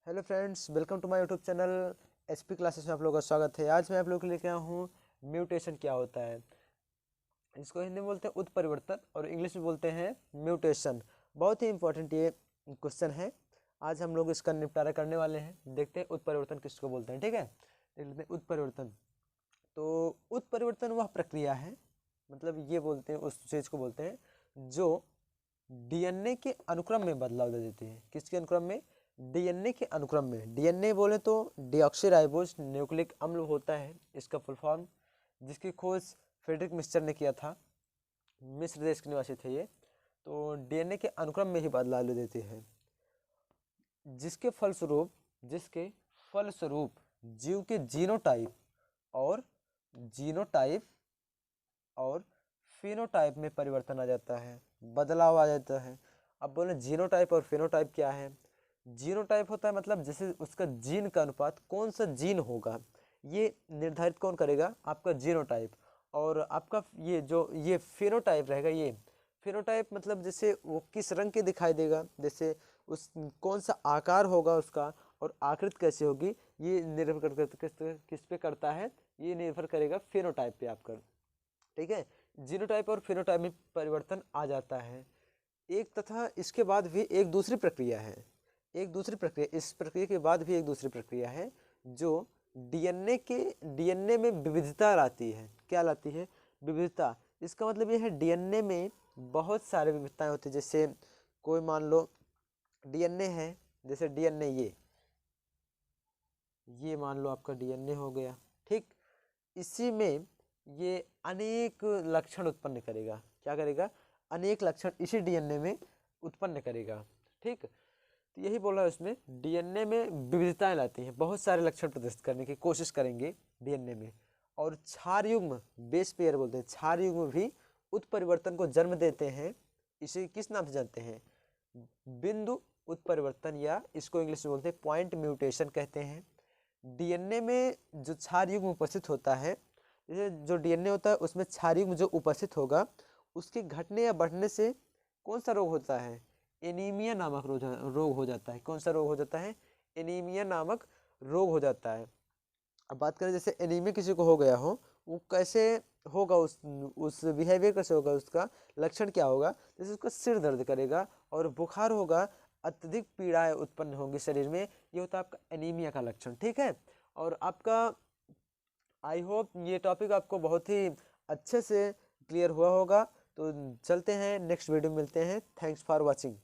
Hello friends, welcome to my YouTube channel HP classes में आप लोगों का स्वागत है। आज मैं आप लोगों के लिए लेके आया हूँ म्यूटेशन क्या होता है। इसको हिंदी में बोलते हैं उत्परिवर्तन और इंग्लिश में बोलते हैं म्यूटेशन। बहुत ही इंपॉर्टेंट ये क्वेश्चन है। आज हम लोग इसका निपटारा करने वाले हैं। देखते हैं उत्परिवर्तन किसको बोलते हैं। ठीक है, देख लेते हैं उत्परिवर्तन। तो उत्परिवर्तन वह प्रक्रिया है, मतलब ये बोलते हैं, उस चीज़ को बोलते हैं जो डीएनए के अनुक्रम में बदलाव दे देती है। किसके अनुक्रम में? डीएनए के अनुक्रम में। डीएनए बोले तो डीऑक्सीराइबोज न्यूक्लिक अम्ल होता है इसका फुल फॉर्म, जिसकी खोज फ्रेडरिक मिस्चर ने किया था। मिस्र देश के निवासी थे ये। तो डीएनए के अनुक्रम में ही बदलाव ले देती है, जिसके फलस्वरूप जीव के और जीनोटाइप और फिनोटाइप में परिवर्तन आ जाता है, बदलाव आ जाता है। अब बोले जीनोटाइप और फिनोटाइप क्या है? जीनोटाइप होता है मतलब जैसे उसका जीन का अनुपात, कौन सा जीन होगा ये निर्धारित कौन करेगा? आपका जीनोटाइप। और आपका ये फिनोटाइप रहेगा। ये फिनोटाइप मतलब जैसे वो किस रंग के दिखाई देगा, जैसे उस कौन सा आकार होगा उसका और आकृति कैसे होगी, ये निर्भर किस पे करता है? ये निर्भर करेगा फिनोटाइप पे आपका। ठीक है, जीनोटाइप और फिनोटाइप में परिवर्तन आ जाता है एक, तथा इसके बाद भी एक दूसरी प्रक्रिया है। इस प्रक्रिया के बाद भी एक दूसरी प्रक्रिया है जो डीएनए में विविधता लाती है। क्या लाती है? विविधता। इसका मतलब ये है डीएनए में बहुत सारे विविधताएं होती है। जैसे कोई मान लो डीएनए है, जैसे डीएनए ये मान लो आपका डीएनए हो गया। ठीक, इसी में ये अनेक लक्षण उत्पन्न करेगा। क्या करेगा? अनेक लक्षण इसी डीएनए में उत्पन्न करेगा। ठीक, तो यही बोल रहा है, उसमें डीएनए में विविधताएं लाती हैं, बहुत सारे लक्षण प्रदर्शित करने की कोशिश करेंगे डीएनए में। और क्षार युग्म, बेस पेयर बोलते हैं, क्षार युग्म भी उत्परिवर्तन को जन्म देते हैं। इसे किस नाम से जानते हैं? बिंदु उत्परिवर्तन, या इसको इंग्लिश में बोलते हैं पॉइंट म्यूटेशन कहते हैं। डीएनए में जो क्षार युग्म उपस्थित होता है, जैसे जो डीएनए होता है उसमें क्षार युग्म जो उपस्थित होगा, उसके घटने या बढ़ने से कौन सा रोग होता है? एनीमिया नामक रोग हो जाता है। कौन सा रोग हो जाता है? एनीमिया नामक रोग हो जाता है। अब बात करें, जैसे एनीमिया किसी को हो गया हो, वो कैसे होगा, उस बिहेवियर कैसे होगा, उसका लक्षण क्या होगा? जैसे उसका सिर दर्द करेगा और बुखार होगा, अत्यधिक पीड़ाएं उत्पन्न होंगी शरीर में। ये होता है आपका एनीमिया का लक्षण। ठीक है, और आपका आई होप ये टॉपिक आपको बहुत ही अच्छे से क्लियर हुआ होगा। तो चलते हैं, नेक्स्ट वीडियो में मिलते हैं। Thanks for watching.